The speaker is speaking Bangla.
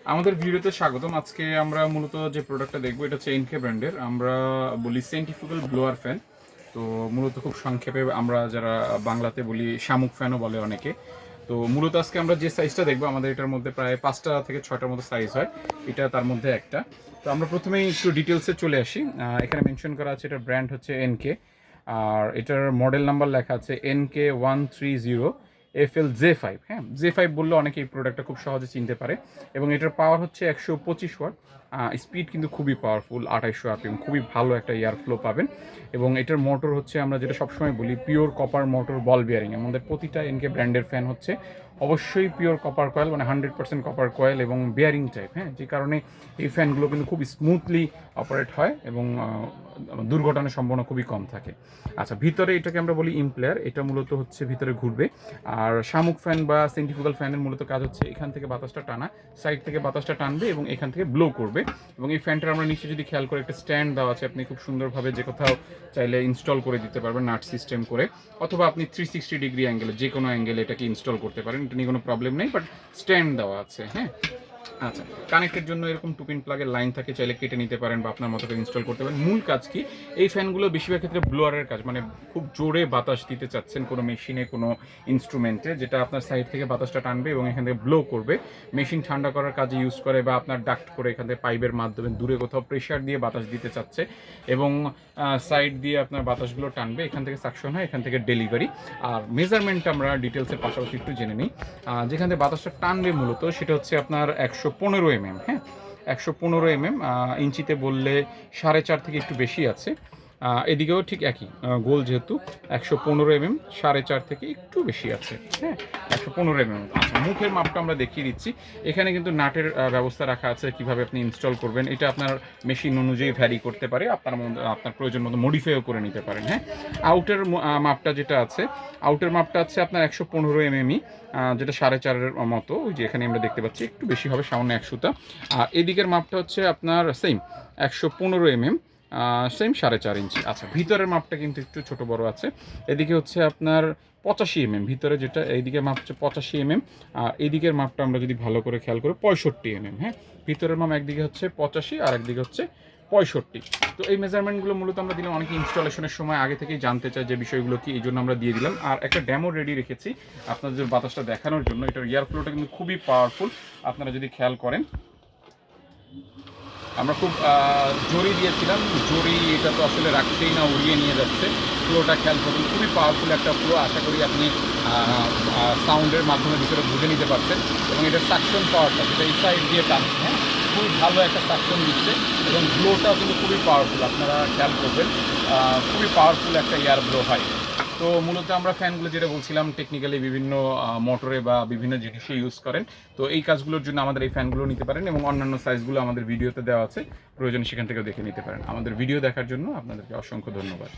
আমাদের ভিডিওতে স্বাগতম। আজকে আমরা মূলত যে প্রোডাক্টটা দেখবো এটা হচ্ছে এনকে ব্র্যান্ডের, আমরা বলি সেন্ট্রিফুগাল ব্লোয়ার ফ্যান। তো মূলত খুব সংক্ষেপে আমরা যারা বাংলাতে বলি শামুক ফ্যানও বলে অনেকে। তো মূলত আজকে আমরা যে সাইজটা দেখবো, আমাদের এটার মধ্যে প্রায় 5টা থেকে 6টার মতো সাইজ হয়, এটা তার মধ্যে একটা। তো আমরা প্রথমেই একটু ডিটেলসে চলে আসি। এখানে মেনশন করা আছে এটার ব্র্যান্ড হচ্ছে এনকে, আর এটার মডেল নাম্বার লেখা আছে NK130FL J5। হ্যাঁ, J5 বললে অনেকে এই প্রোডাক্টটা খুব সহজে চিনতে পারে। এবং এটার পাওয়ার হচ্ছে 125 ওয়াট। স্পিড কিন্তু খুবই পাওয়ারফুল, 2800 RPM, খুবই ভালো একটা এয়ার ফ্লো পাবেন। এবং এটার মোটর হচ্ছে আমরা যেটা সবসময় বলি পিওর কপার মোটর বল বিয়ারিং। আমাদের প্রতিটা এনকে ব্র্যান্ডের ফ্যান হচ্ছে অবশ্যই পিওর কপার কয়েল, মানে 100% কপার কয়েল এবং বিয়ারিং টাইপ। হ্যাঁ, যে কারণে এই ফ্যানগুলো কিন্তু খুব স্মুথলি অপারেট হয় এবং দুর্ঘটনার সম্ভাবনা খুবই কম থাকে। আচ্ছা, ভিতরে এটাকে আমরা বলি ইমপ্লেয়ার, এটা মূলত হচ্ছে ভিতরে ঘুরবে। আর শামুক ফ্যান বা সেন্ট্রিফুগাল ফ্যানের মূলত কাজ হচ্ছে এখান থেকে বাতাসটা টানা, সাইড থেকে বাতাসটা টানবে এবং এখান থেকে ব্লো করবে। এবং এই ফ্যানটার আমরা নিচে যদি খেয়াল করে একটা স্ট্যান্ড দেওয়া আছে, আপনি খুব সুন্দরভাবে যে কোথাও চাইলে ইনস্টল করে দিতে পারবেন নাট সিস্টেম করে, অথবা আপনি 360 ডিগ্রি অ্যাঙ্গেলে যে কোনো অ্যাঙ্গেলে এটাকে ইনস্টল করতে পারেন, এটা নিয়ে কোনো প্রবলেম নেই। বাট স্ট্যান্ড দেওয়া আছে। হ্যাঁ, আচ্ছা, কানেক্টের জন্য এরকম 2 পিন প্লাগের লাইন থাকে, চাইলে কেটে নিতে পারেন বা আপনার মতো করে ইনস্টল করতে পারেন। মূল কাজ কি, এই ফ্যানগুলো বেশিরভাগ ক্ষেত্রে ব্লোয়ারের কাজ, মানে খুব জোরে বাতাস দিতে চাচ্ছেন কোনো মেশিনে, কোনো ইনস্ট্রুমেন্টে, যেটা আপনার সাইড থেকে বাতাসটা টানবে এবং এখান থেকে ব্লো করবে। মেশিন ঠান্ডা করার কাজে ইউজ করে, বা আপনার ডাক্ট করে এখান থেকে পাইপের মাধ্যমে দূরে কোথাও প্রেশার দিয়ে বাতাস দিতে চাচ্ছে এবং সাইড দিয়ে আপনার বাতাসগুলো টানবে, এখান থেকে সাকশন হয়, এখান থেকে ডেলিভারি। আর মেজারমেন্ট আমরা ডিটেলসের পাশাপাশি একটু জেনে নিই। যেখান থেকে বাতাসটা টানবে মূলত সেটা হচ্ছে আপনার 115 mm। হ্যাঁ, 115 mm, ইঞ্চিতে বললে 4.5 থেকে একটু বেশি আছে। এদিকেও ঠিক একই, গোল যেহেতু 115 mm, 4.5 থেকে একটু বেশি আছে। হ্যাঁ, 115 mm। আচ্ছা, মুখের মাপটা আমরা দেখিয়ে দিচ্ছি। এখানে কিন্তু নাটের ব্যবস্থা রাখা আছে, কিভাবে আপনি ইনস্টল করবেন এটা আপনার মেশিন অনুযায়ী ভ্যারি করতে পারে, আপনার প্রয়োজন মতো মডিফাইও করে নিতে পারেন। হ্যাঁ, আউটের মাপটা যেটা আছে, আউটের মাপটা আছে আপনার 115 mm, যেটা 4.5-এর মতো, ওই যে এখানে আমরা দেখতে পাচ্ছি একটু বেশি হবে, সামান্য 100টা। আর এদিকের মাপটা হচ্ছে আপনার সেম 115 mm, সেম 4.5 ইঞ্চি। আচ্ছা, ভিতরের মাপটা কিন্তু একটু ছোট বড় আছে। এদিকে হচ্ছে আপনার 85 mm, ভিতরে যেটা এইদিকে মাপ হচ্ছে 85 mm, আর এদিকের মাপটা আমরা যদি ভালো করে খেয়াল করি 65 mm। হ্যাঁ, ভিতরের মাপ একদিকে হচ্ছে 85 আর একদিকে হচ্ছে 65। তো এই মেজারমেন্টগুলো মূলত আমরা দিলাম, অনেকে ইনস্টলেশনের সময় আগে থেকেই জানতে চায় যে বিষয়গুলো কি, এই জন্য আমরা দিয়ে দিলাম। আর একটা ডেমো রেডি রেখেছি আপনাদের বাতাসটা দেখানোর জন্য। এটার এয়ার ফ্লোটা কিন্তু খুবই পাওয়ারফুল, আপনারা যদি খেয়াল করেন। আমরা খুব জড়ি দিয়েছিলাম, জড়ি এটা তো আসলে রাখছেই না, উড়িয়ে নিয়ে যাচ্ছে। ফ্লোটা খেয়াল করুন, খুবই পাওয়ারফুল একটা ফ্লো। আশা করি আপনি সাউন্ডের মাধ্যমে ভিতরে বুঝে নিতে পারছেন। এবং এটার সাকশন পাওয়ারটা যেটা এই সাইড দিয়ে টানছে, হ্যাঁ, খুবই ভালো একটা সাকশন দিচ্ছে। এবং ব্লোটাও কিন্তু খুবই পাওয়ারফুল, আপনারা খেয়াল করবেন, খুবই পাওয়ারফুল একটা এয়ার ব্লো হয়। তো মূলত আমরা ফ্যানগুলো যেটা বলছিলাম টেকনিক্যালি বিভিন্ন মোটরে বা বিভিন্ন জিনিসে ইউজ করেন। তো এই কাজগুলোর জন্য আমাদের এই ফ্যানগুলো নিতে পারেন, এবং অন্যান্য সাইজগুলো আমাদের ভিডিওতে দেওয়া আছে, প্রয়োজন সেখান থেকেও দেখে নিতে পারেন। আমাদের ভিডিও দেখার জন্য আপনাদেরকে অসংখ্য ধন্যবাদ।